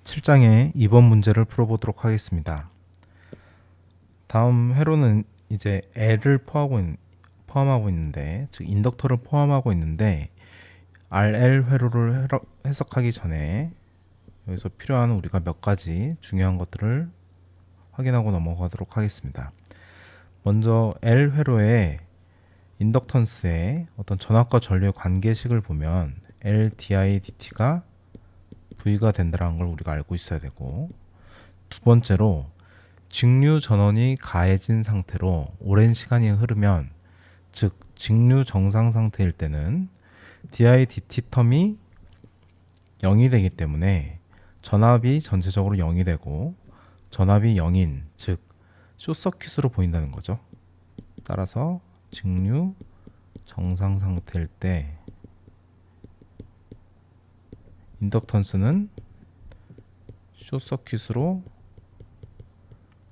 7장의 2번 문제를 풀어보도록 하겠습니다. 다음 회로는 이제 L을 포함하고 있는데, 즉 인덕터를 포함하고 있는데 RL 회로를 해석하기 전에 여기서 필요한 우리가 몇 가지 중요한 것들을 확인하고 넘어가도록 하겠습니다. 먼저 L 회로의 인덕턴스의 어떤 전압과 전류의 관계식을 보면 L di dt가 V가 된다는 걸 우리가 알고 있어야 되고, 두 번째로 직류 전원이 가해진 상태로 오랜 시간이 흐르면, 즉 직류 정상 상태일 때는 di dt 텀이 0이 되기 때문에 전압이 전체적으로 0이 되고 전압이 0인, 즉 숏서킷으로 보인다는 거죠. 따라서 직류 정상 상태일 때 인덕턴스는 숏서킷으로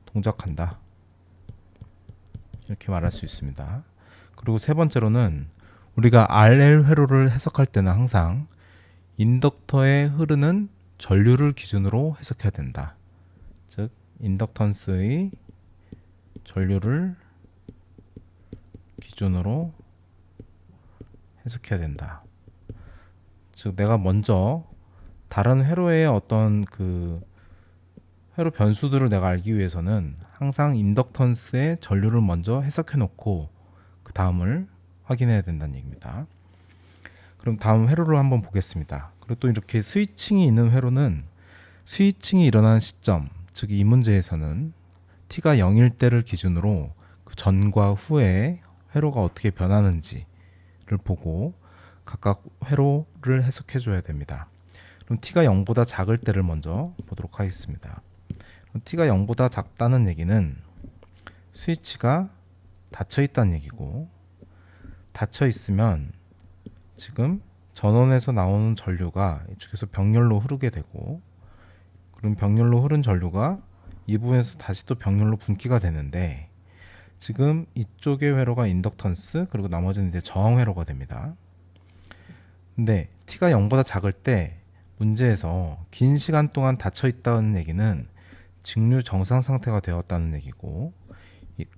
동작한다, 이렇게 말할 수 있습니다. 그리고 세 번째로는 우리가 RL 회로를 해석할 때는 항상 인덕터에 흐르는 전류를 기준으로 해석해야 된다. 즉 인덕턴스의 전류를 기준으로 해석해야 된다. 즉 내가 먼저 다른 회로의 어떤 그 회로 변수들을 내가 알기 위해서는 항상 인덕턴스의 전류를 먼저 해석해 놓고 그 다음을 확인해야 된다는 얘기입니다. 그럼 다음 회로를 한번 보겠습니다. 그리고 또 이렇게 스위칭이 있는 회로는 스위칭이 일어나는 시점, 즉 이 문제에서는 t가 0일 때를 기준으로 그 전과 후에 회로가 어떻게 변하는지를 보고 각각 회로를 해석해 줘야 됩니다. 그럼 t가 0보다 작을 때를 먼저 보도록 하겠습니다. t가 0보다 작다는 얘기는 스위치가 닫혀 있다는 얘기고, 닫혀 있으면 지금 전원에서 나오는 전류가 이쪽에서 병렬로 흐르게 되고, 그럼 병렬로 흐른 전류가 이 부분에서 다시 또 병렬로 분기가 되는데, 지금 이쪽의 회로가 인덕턴스, 그리고 나머지는 이제 저항 회로가 됩니다. 근데 t가 0보다 작을 때 문제에서 긴 시간 동안 닫혀 있다는 얘기는 직류 정상 상태가 되었다는 얘기고,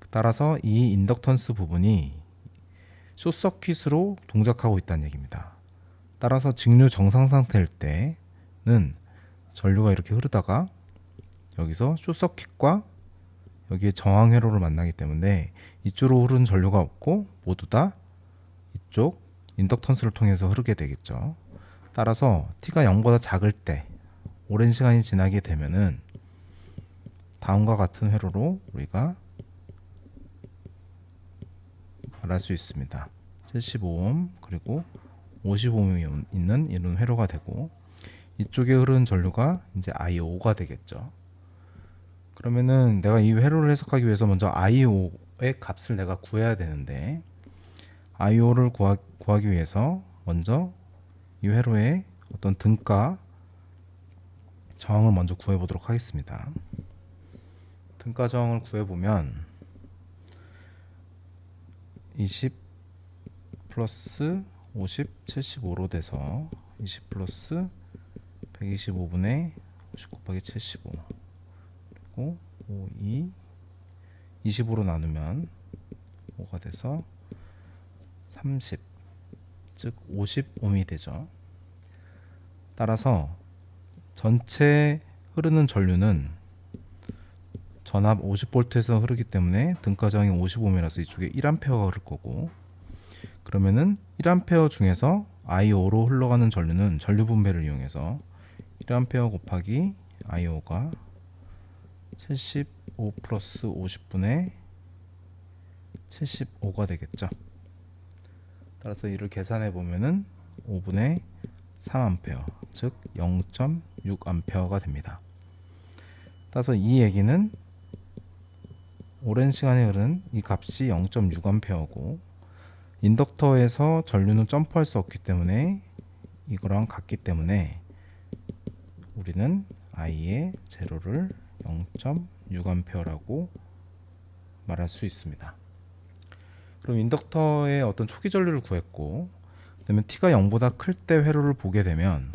따라서 이 인덕턴스 부분이 숏서킷으로 동작하고 있다는 얘기입니다. 따라서 직류 정상 상태일 때는 전류가 이렇게 흐르다가 여기서 숏서킷과 여기에 저항 회로를 만나기 때문에 이쪽으로 흐르는 전류가 없고 모두 다 이쪽 인덕턴스를 통해서 흐르게 되겠죠. 따라서 t가 0보다 작을 때 오랜 시간이 지나게 되면은 다음과 같은 회로로 우리가 말할 수 있습니다. 75옴 그리고 55옴이 있는 이런 회로가 되고, 이쪽에 흐르는 전류가 이제 I5가 되겠죠. 그러면은 내가 이 회로를 해석하기 위해서 먼저 I5의 값을 내가 구해야 되는데, I5를 구하기 위해서 먼저 이 회로의 어떤 등가 저항을 먼저 구해보도록 하겠습니다. 등가 저항을 구해보면 20 플러스 50 75로 돼서 20 플러스 125분의 50 곱하기 75, 그리고 5, 2 20으로 나누면 5가 돼서 30, 즉 50옴이 되죠. 따라서 전체 흐르는 전류는 전압 50V에서 흐르기 때문에 등가 저항이 50옴이라서 이쪽에 1A가 흐를 거고, 그러면은 1A 중에서 I5로 흘러가는 전류는 전류 분배를 이용해서 1A 곱하기 I5가 75 플러스 50분의 75가 되겠죠. 따라서 이를 계산해 보면은 5분의 3A, 즉 0.6A가 됩니다. 따라서 이 얘기는 오랜 시간에 흐른 이 값이 0.6A고, 인덕터에서 전류는 점프할 수 없기 때문에 이거랑 같기 때문에 우리는 I의 제로를 0.6A라고 말할 수 있습니다. 그럼 인덕터의 어떤 초기 전류를 구했고, 그다음에 t가 0보다 클 때 회로를 보게 되면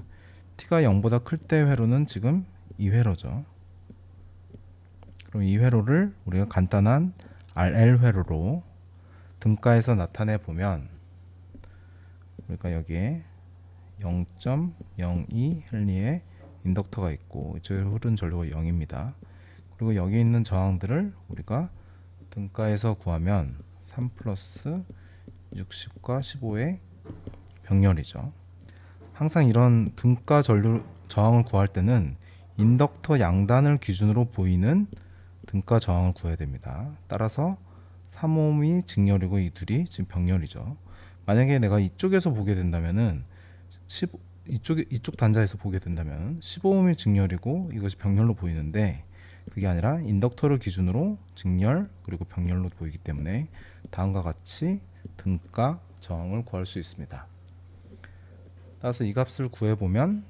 t가 0보다 클 때 회로는 지금 이 회로죠. 그럼 이 회로를 우리가 간단한 RL 회로로 등가에서 나타내 보면 우리가 여기에 0.02 헨리의 인덕터가 있고 이쪽에 흐르는 전류가 0입니다. 그리고 여기 있는 저항들을 우리가 등가에서 구하면 3 플러스 60과 15의 병렬이죠. 항상 이런 등가 전류 저항을 구할 때는 인덕터 양단을 기준으로 보이는 등가 저항을 구해야 됩니다. 따라서 3ohm이 직렬이고 이 둘이 지금 병렬이죠. 만약에 내가 이쪽에서 보게 된다면은 이쪽 단자에서 보게 된다면 15ohm이 직렬이고 이것이 병렬로 보이는데 그게 아니라 인덕터를 기준으로 직렬 그리고 병렬로 보이기 때문에 다음과 같이 등가 저항을 구할 수 있습니다. 따라서 이 값을 구해보면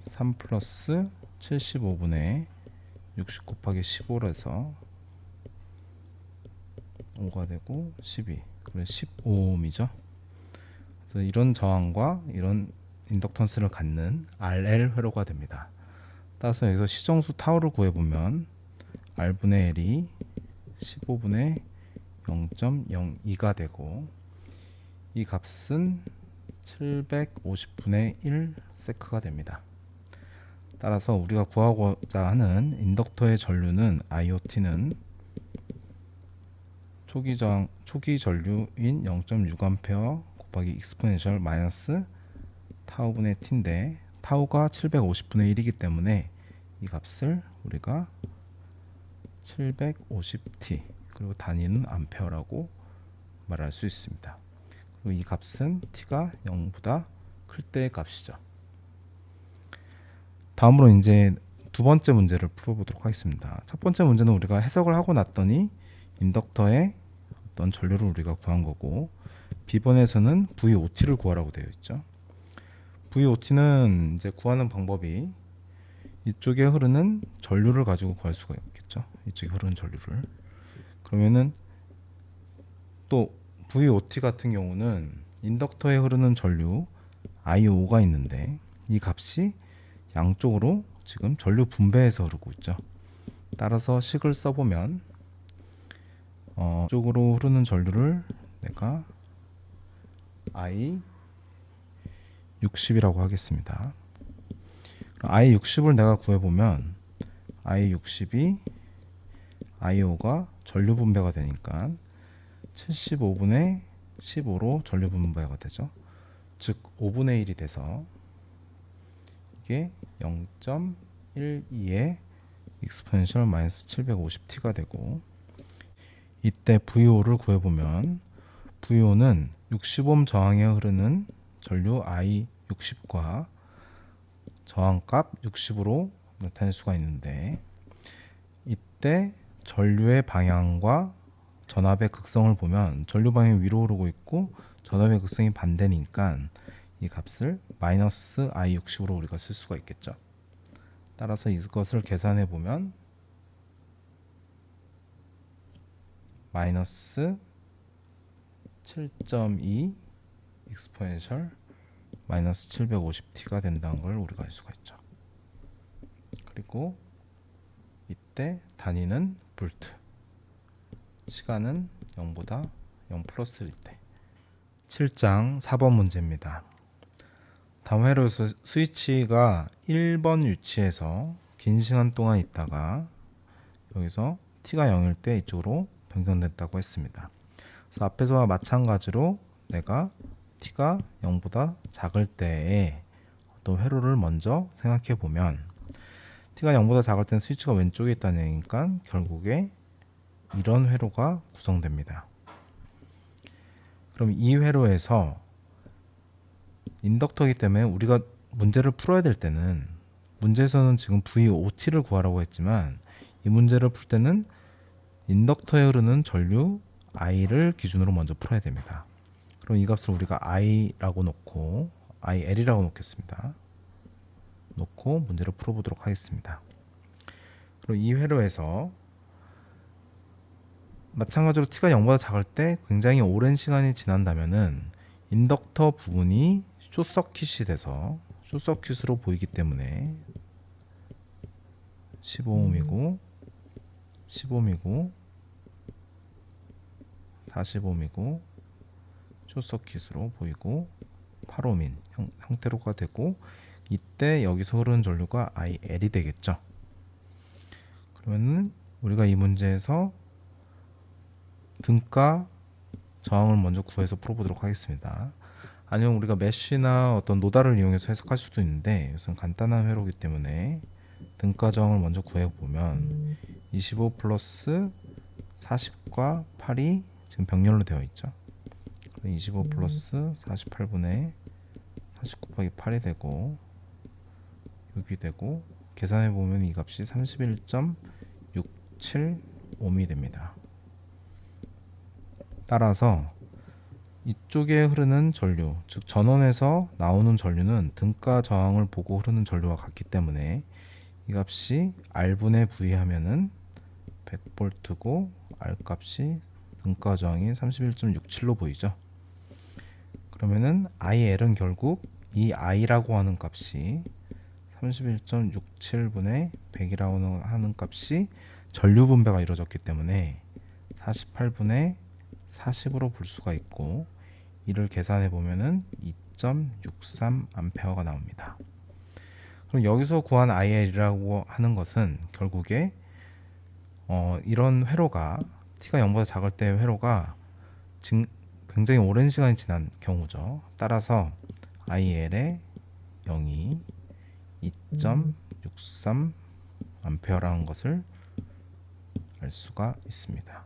3 플러스 75분의 60 곱하기 15라서 5가 되고 12 그래서 15ohm이죠. 그래서 이런 저항과 이런 인덕턴스를 갖는 RL 회로가 됩니다. 따라서 여기서 시정수 타우를 구해보면 R분의 L이 15분의 0.02가 되고 이 값은 750분의 1 세크가 됩니다. 따라서 우리가 구하고자 하는 인덕터의 전류는 IOT는 초기 전류인 0.6A 곱하기 익스포넨셜 마이너스 타우분의 t인데 타우가 750분의 1이기 때문에 이 값을 우리가 750t 그리고 단위는 암페어라고 말할 수 있습니다. 그리고 이 값은 t가 0보다 클 때의 값이죠. 다음으로 이제 두 번째 문제를 풀어보도록 하겠습니다. 첫 번째 문제는 우리가 해석을 하고 났더니 인덕터의 어떤 전류를 우리가 구한 거고 B번에서는 VOT를 구하라고 되어 있죠. VOT는 이제 구하는 방법이 이쪽에 흐르는 전류를 가지고 구할 수가 있겠죠. 이쪽에 흐르는 전류를. 그러면은 또 VOT 같은 경우는 인덕터에 흐르는 전류 IO가 있는데 이 값이 양쪽으로 지금 전류 분배해서 흐르고 있죠. 따라서 식을 써보면 이쪽으로 흐르는 전류를 내가 I60이라고 하겠습니다. I60을 내가 구해보면 I60이 IO가 전류 분배가 되니까 75분의 15로 전류 분배가 되죠. 즉 5분의 1이 돼서 이게 0.12의 익스포넨셜 마이너스 750t가 되고 이때 VO를 구해보면 VO는 60ohm 저항에 흐르는 전류 I60과 저항값 60으로 나타낼 수가 있는데 이때 전류의 방향과 전압의 극성을 보면 전류 방향이 위로 오르고 있고 전압의 극성이 반대니까 이 값을 마이너스 I60으로 우리가 쓸 수가 있겠죠. 따라서 이것을 계산해 보면 마이너스 7.2 익스포넨셜 마이너스 750t가 된다는 걸 우리가 알 수가 있죠. 그리고 이때 단위는 볼트, 시간은 0보다 0 플러스일 때. 7장 4번 문제입니다. 다음 회로에서 스위치가 1번 위치에서 긴 시간 동안 있다가 여기서 t가 0일 때 이쪽으로 변경됐다고 했습니다. 그래서 앞에서와 마찬가지로 내가 t가 0보다 작을 때에 어떤 회로를 먼저 생각해 보면 t가 0보다 작을 때는 스위치가 왼쪽에 있다는 얘기니까 결국에 이런 회로가 구성됩니다. 그럼 이 회로에서 인덕터이기 때문에 우리가 문제를 풀어야 될 때는 문제에서는 지금 VOT를 구하라고 했지만 이 문제를 풀 때는 인덕터에 흐르는 전류 I를 기준으로 먼저 풀어야 됩니다. 그럼 이 값을 우리가 I라고 놓고 IL이라고 놓겠습니다. 놓고 문제를 풀어보도록 하겠습니다. 그럼 이 회로에서 마찬가지로 t가 0보다 작을 때 굉장히 오랜 시간이 지난다면은 인덕터 부분이 숏서킷이 돼서 숏서킷으로 보이기 때문에 15옴이고 10옴이고 40옴이고 숏서킷으로 보이고 8옴인 형태로가 되고, 이때 여기서 흐르는 전류가 IL이 되겠죠. 그러면은 우리가 이 문제에서 등가 저항을 먼저 구해서 풀어보도록 하겠습니다. 아니면 우리가 메쉬나 어떤 노다를 이용해서 해석할 수도 있는데, 이것은 간단한 회로이기 때문에 등가 저항을 먼저 구해보면 25 플러스 40과 8이 지금 병렬로 되어 있죠. 25 플러스 48분의 40 곱하기 8이 되고 6이 되고, 계산해보면 이 값이 31.67옴이 됩니다. 따라서 이쪽에 흐르는 전류, 즉 전원에서 나오는 전류는 등가 저항을 보고 흐르는 전류와 같기 때문에 이 값이 R분의 V 하면은 100V고 R 값이 등가 저항이 31.67로 보이죠. 그러면은 IL은 결국 이 I라고 하는 값이 31.67분의 100이라고 하는 값이 전류 분배가 이루어졌기 때문에 48분의 40으로 볼 수가 있고, 이를 계산해 보면은 2.63A가 나옵니다. 그럼 여기서 구한 IL이라고 하는 것은 결국에 이런 회로가 t가 0보다 작을 때 회로가 굉장히 오랜 시간이 지난 경우죠. 따라서 IL의 0이 2.63A라는 것을 알 수가 있습니다.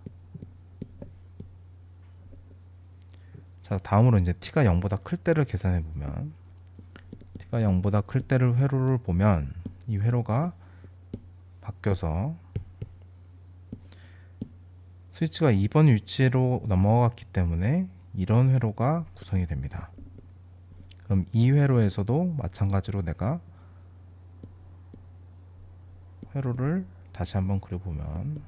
자, 다음으로 이제 t가 0보다 클 때를 계산해 보면, t가 0보다 클 때를 회로를 보면 이 회로가 바뀌어서 스위치가 2번 위치로 넘어갔기 때문에 이런 회로가 구성이 됩니다. 그럼 이 회로에서도 마찬가지로 내가 회로를 다시 한번 그려보면,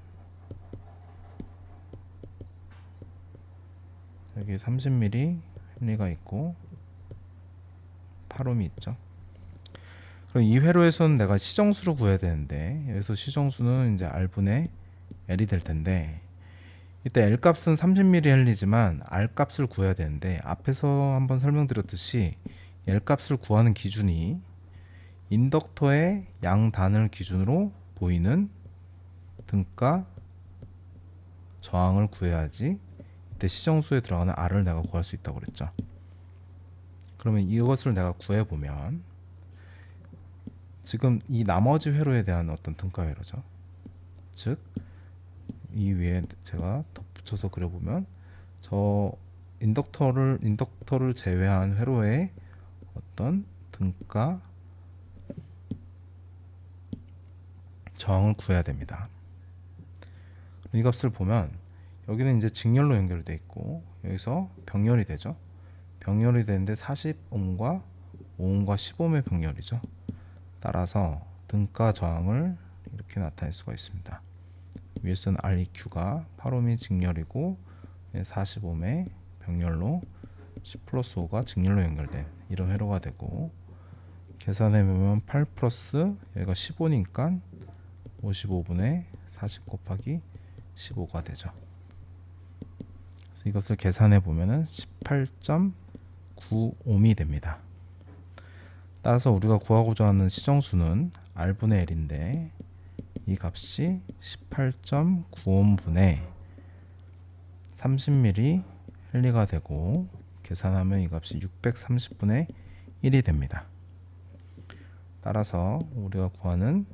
여기 30mm 헨리가 있고 8옴이 있죠. 그럼 이 회로에서는 내가 시정수를 구해야 되는데, 여기서 시정수는 이제 R분의 L이 될 텐데, 이때 L 값은 30mm 헨리지만 R 값을 구해야 되는데, 앞에서 한번 설명드렸듯이 L 값을 구하는 기준이 인덕터의 양단을 기준으로 보이는 등가 저항을 구해야지 이때 시정수에 들어가는 R을 내가 구할 수 있다고 그랬죠. 그러면 이것을 내가 구해보면 지금 이 나머지 회로에 대한 어떤 등가 회로죠. 즉 이 위에 제가 덧붙여서 그려보면 저 인덕터를 제외한 회로의 어떤 등가 저항을 구해야 됩니다. 이 값을 보면 여기는 이제 직렬로 연결되어 있고 여기서 병렬이 되죠. 병렬이 되는데 40옴과 5옴과 10옴의 병렬이죠. 따라서 등가 저항을 이렇게 나타낼 수가 있습니다. 위에서는 REQ가 8옴이 직렬이고 40옴의 병렬로 10 플러스 5가 직렬로 연결된 이런 회로가 되고, 계산해보면 8 플러스 여기가 15니까 55분의 40 곱하기 15가 되죠. 그래서 이것을 계산해보면 18.9옴이 됩니다. 따라서 우리가 구하고자 하는 시정수는 R분의 L인데 이 값이 18.9옴분의 30mm 헨리가 되고, 계산하면 이 값이 630분의 1이 됩니다. 따라서 우리가 구하는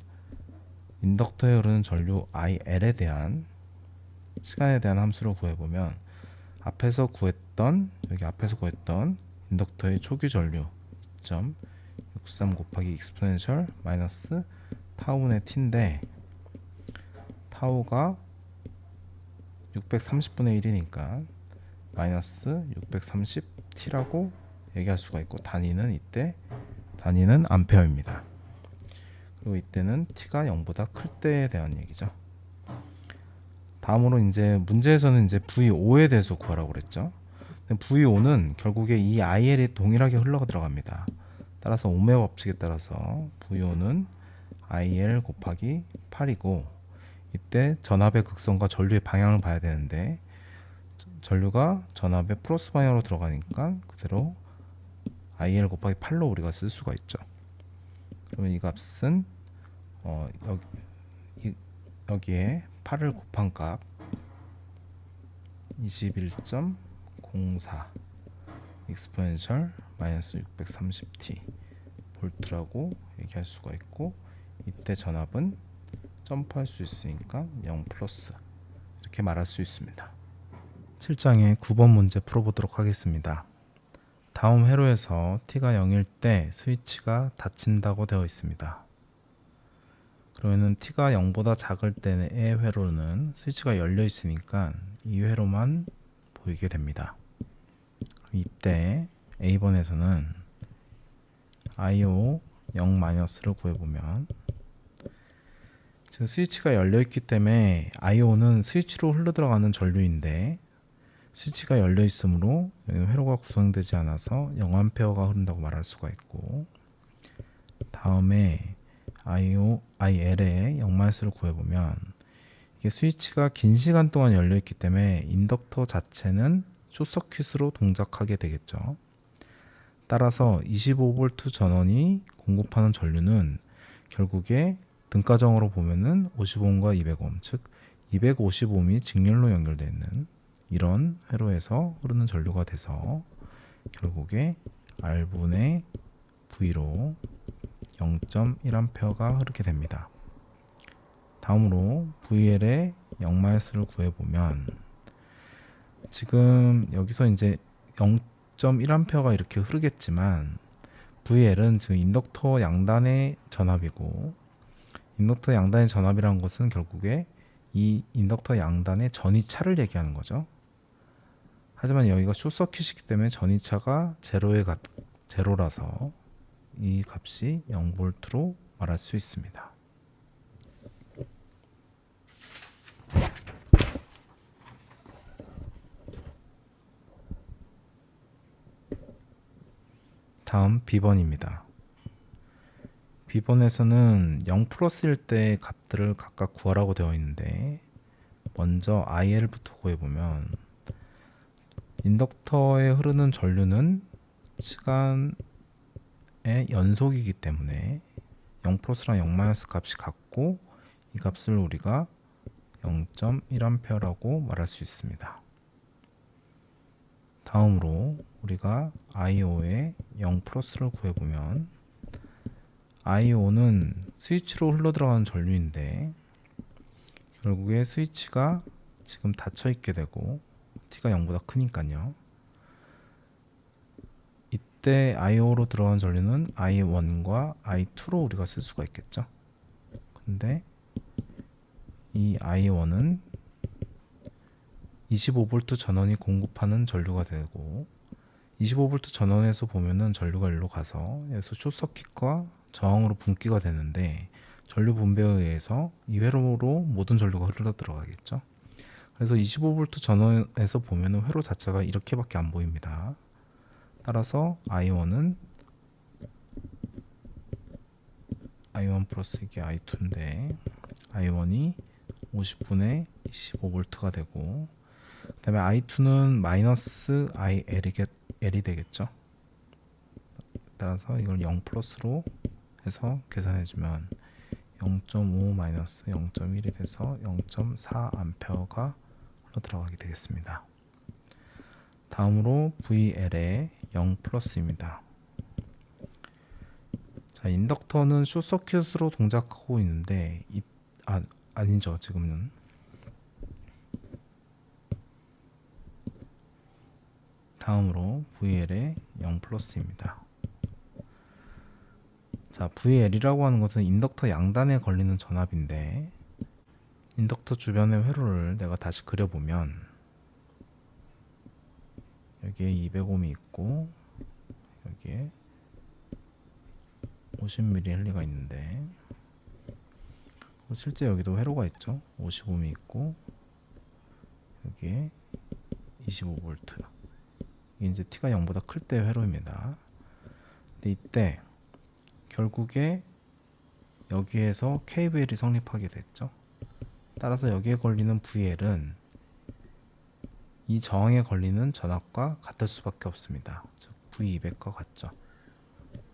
인덕터에 흐르는 전류 IL에 대한 시간에 대한 함수를 구해보면 앞에서 구했던 인덕터의 초기 전류 2.63 곱하기 익스포넨셜 마이너스 타우분의 t인데, 타우가 630분의 1이니까 마이너스 630t라고 얘기할 수가 있고, 단위는 암페어입니다. 그리고 이때는 t가 0보다 클 때에 대한 얘기죠. 다음으로 이제 문제에서는 이제 V5에 대해서 구하라고 그랬죠. V5는 결국에 이 IL이 동일하게 흘러 들어갑니다. 따라서 오메 법칙에 따라서 V5는 IL 곱하기 8이고, 이때 전압의 극성과 전류의 방향을 봐야 되는데 전류가 전압의 플러스 방향으로 들어가니까 그대로 IL 곱하기 8로 우리가 쓸 수가 있죠. 그러면 이 값은 여기에 8을 곱한 값 21.04 익스포넨셜 마이너스 630t 볼트라고 얘기할 수가 있고, 이때 전압은 점프할 수 있으니까 0 플러스 이렇게 말할 수 있습니다. 7장의 9번 문제 풀어보도록 하겠습니다. 다음 회로에서 t가 0일 때 스위치가 닫힌다고 되어 있습니다. 그러면 t가 0보다 작을 때의 회로는 스위치가 열려 있으니까 이 회로만 보이게 됩니다. 이때 A번에서는 IO 0-를 구해보면, 지금 스위치가 열려 있기 때문에 IO는 스위치로 흘러들어가는 전류인데 스위치가 열려 있으므로 회로가 구성되지 않아서 0A가 흐른다고 말할 수가 있고, 다음에 IL의 0-를 구해보면 이게 스위치가 긴 시간 동안 열려 있기 때문에 인덕터 자체는 숏서킷으로 동작하게 되겠죠. 따라서 25V 전원이 공급하는 전류는 결국에 등가정으로 보면은 50ohm과 200ohm, 즉 250ohm이 직렬로 연결되어 있는 이런 회로에서 흐르는 전류가 돼서 결국에 R분의 V로 0.1A가 흐르게 됩니다. 다음으로 VL의 0-를 구해보면, 지금 여기서 이제 0.1A가 이렇게 흐르겠지만 VL은 지금 인덕터 양단의 전압이고, 인덕터 양단의 전압이라는 것은 결국에 이 인덕터 양단의 전이차를 얘기하는 거죠. 하지만 여기가 숏서킷이기 때문에 전이차가 제로라서 이 값이 0V로 말할 수 있습니다. 다음 B번입니다. B번에서는 0 플러스일 때 값들을 각각 구하라고 되어 있는데, 먼저 IL부터 구해보면 인덕터에 흐르는 전류는 시간의 연속이기 때문에 0 플러스랑 0 값이 같고, 이 값을 우리가 0.1A라고 말할 수 있습니다. 다음으로 우리가 IO의 0 플러스를 구해보면, IO는 스위치로 흘러들어가는 전류인데 결국에 스위치가 지금 닫혀 있게 되고 t가 0보다 크니까요. 이때 IO로 들어가는 전류는 I1과 I2로 우리가 쓸 수가 있겠죠. 근데 이 I1은 25V 전원이 공급하는 전류가 되고, 25V 전원에서 보면은 전류가 일로 가서 여기서 숏서킷과 저항으로 분기가 되는데, 전류 분배에 의해서 이 회로로 모든 전류가 흘러 들어가겠죠. 그래서 25V 전원에서 보면은 회로 자체가 이렇게밖에 안 보입니다. 따라서 I1은 I1 플러스 이게 I2인데 I1이 50분의 25V가 되고, 그 다음에 I2는 마이너스 IL이 되겠죠. 따라서 이걸 0 플러스로 해서 계산해주면 0.5 마이너스 0.1이 돼서 0.4A가 흘러 들어가게 되겠습니다. 다음으로 VL의 0 플러스입니다. 자, 인덕터는 숏서킷으로 동작하고 있는데 아니죠. 지금은 다음으로 VL의 0 플러스입니다. 자, VL이라고 하는 것은 인덕터 양단에 걸리는 전압인데, 인덕터 주변의 회로를 내가 다시 그려보면 여기에 200ohm이 있고 여기에 50mH가 있는데, 실제 여기도 회로가 있죠. 50ohm이 있고 여기에 25V, 이게 이제 t가 0보다 클 때 회로입니다. 근데 이때 결국에 여기에서 KVL이 성립하게 됐죠. 따라서 여기에 걸리는 VL은 이 저항에 걸리는 전압과 같을 수밖에 없습니다. 즉 V200과 같죠.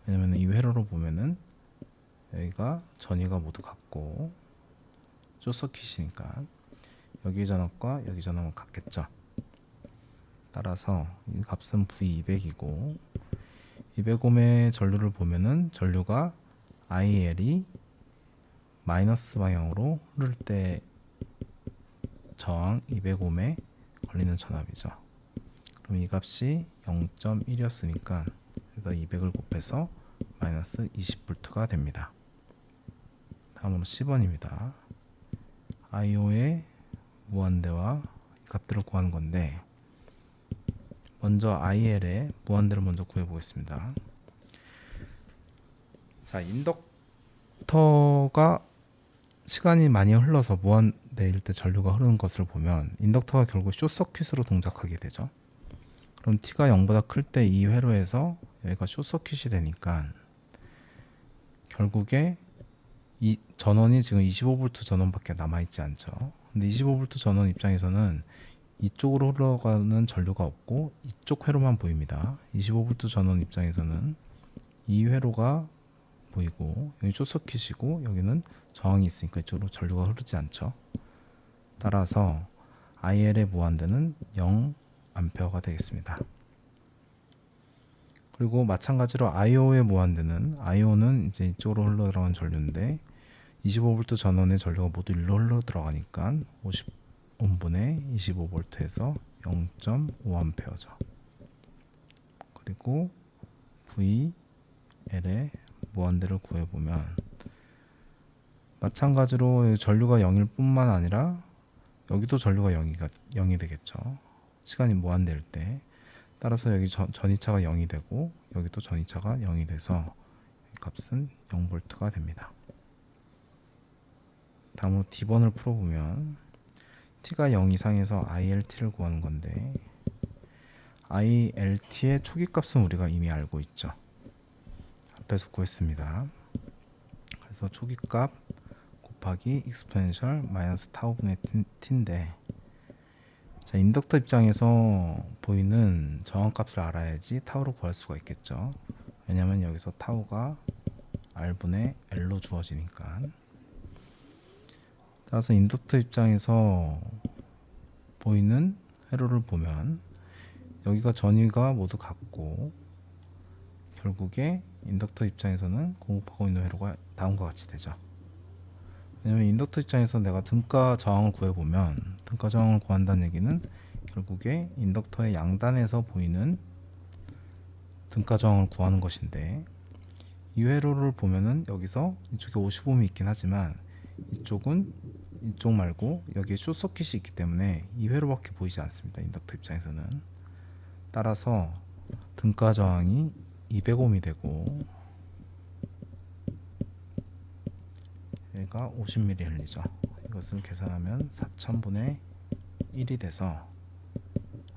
왜냐면 이 회로로 보면은 여기가 전위가 모두 같고 숏서킷이니까 여기 전압과 여기 전압은 같겠죠. 따라서 이 값은 V200이고 200옴의 전류를 보면은 전류가 IL이 마이너스 방향으로 흐를 때 저항 200옴에 걸리는 전압이죠. 그럼 이 값이 0.1이었으니까 여기다 200을 곱해서 마이너스 20V가 됩니다. 다음으로 10번입니다. IO의 무한대와 이 값들을 구하는 건데 먼저 IL의 무한대를 먼저 구해 보겠습니다. 자, 인덕터가 시간이 많이 흘러서 무한대일 때 전류가 흐르는 것을 보면 인덕터가 결국 숏서킷으로 동작하게 되죠. 그럼 T가 0보다 클 때 이 회로에서 여기가 숏서킷이 되니까 결국에 이 전원이 지금 25V 전원밖에 남아있지 않죠. 근데 25V 전원 입장에서는 이쪽으로 흘러가는 전류가 없고 이쪽 회로만 보입니다. 25V 전원 입장에서는 이 회로가 보이고 여기 숏서킷이고 여기는 저항이 있으니까 이쪽으로 전류가 흐르지 않죠. 따라서 IL의 무한대는 0A가 되겠습니다. 그리고 마찬가지로 IO의 무한대는 IO는 이제 이쪽으로 흘러 들어간 전류인데 25V 전원의 전류가 모두 일로 흘러 들어가니까 50옴분의 25V에서 0.5A죠. 그리고 VL의 무한대를 구해보면 마찬가지로 전류가 0일 뿐만 아니라 여기도 전류가 0이 되겠죠. 시간이 무한대일 때. 따라서 여기 전이차가 0이 되고 여기도 전이차가 0이 돼서 값은 0V가 됩니다. 다음으로 D번을 풀어보면 T가 0 이상에서 ILT를 구하는 건데 ILT의 초기값은 우리가 이미 알고 있죠. 앞에서 구했습니다. 그래서 초기값 곱하기 익스포넨셜 마이너스 타우분의 t인데 자, 인덕터 입장에서 보이는 저항값을 알아야지 타우를 구할 수가 있겠죠. 왜냐하면 여기서 타우가 R분의 L로 주어지니까. 따라서 인덕터 입장에서 보이는 회로를 보면 여기가 전위가 모두 같고 결국에 인덕터 입장에서는 공급하고 있는 회로가 다음과 같이 되죠. 왜냐면 인덕터 입장에서 내가 등가 저항을 구해보면 등가 저항을 구한다는 얘기는 결국에 인덕터의 양단에서 보이는 등가 저항을 구하는 것인데 이 회로를 보면은 여기서 이쪽에 55옴이 있긴 하지만 이쪽은 이쪽 말고 여기에 숏서킷이 있기 때문에 이 회로밖에 보이지 않습니다. 인덕터 입장에서는. 따라서 등가 저항이 200옴이 되고 얘가 50ml 흘리죠. 이것을 계산하면 4000분의 1이 돼서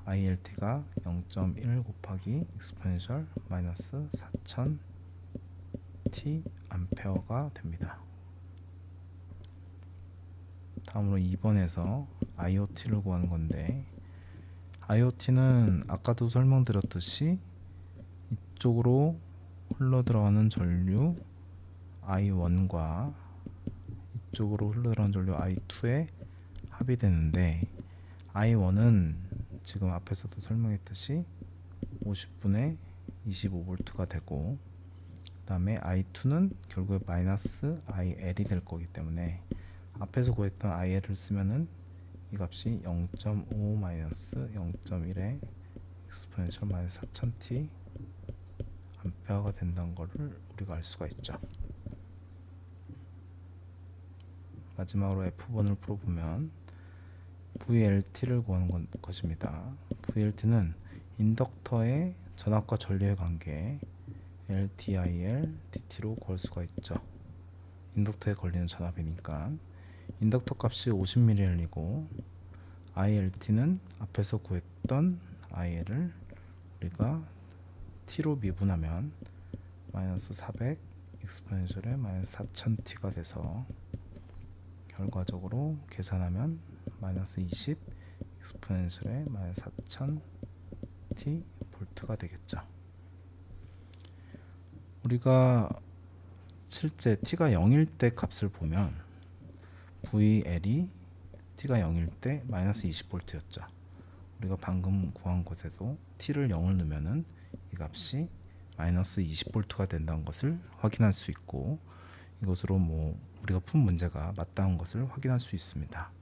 ILT가 0.1 곱하기 익스포넨셜 마이너스 4000T 암페어가 됩니다. 다음으로 2번에서 IoT를 구하는 건데 IoT는 아까도 설명드렸듯이 이쪽으로 흘러 들어가는 전류 I1과 이쪽으로 흘러 들어가는 전류 I2에 합이 되는데 I1은 지금 앞에서도 설명했듯이 50분의 25V가 되고 그 다음에 I2는 결국에 마이너스 IL이 될 거기 때문에 앞에서 구했던 IL을 쓰면은 이 값이 0.5 마이너스 0.1의 익스포넨셜 마이너스 4000T 암페어가 된다는 것을 우리가 알 수가 있죠. 마지막으로 F번을 풀어보면 VLT를 구하는 것입니다. VLT는 인덕터의 전압과 전류의 관계 LTIL DT로 구할 수가 있죠. 인덕터에 걸리는 전압이니까 인덕터 값이 50ml 흘리고 ILT는 앞에서 구했던 IL을 우리가 T로 미분하면 마이너스 400 익스포넨셜에 마이너스 4000t가 돼서 결과적으로 계산하면 마이너스 20 익스포넨셜에 마이너스 4000t 볼트가 되겠죠. 우리가 실제 t가 0일 때 값을 보면 VL이 t가 0일 때 마이너스 20볼트였죠. 우리가 방금 구한 것에도 t를 0을 넣으면은 이 값이 마이너스 20볼트가 된다는 것을 확인할 수 있고, 이것으로 뭐 우리가 푼 문제가 맞다는 것을 확인할 수 있습니다.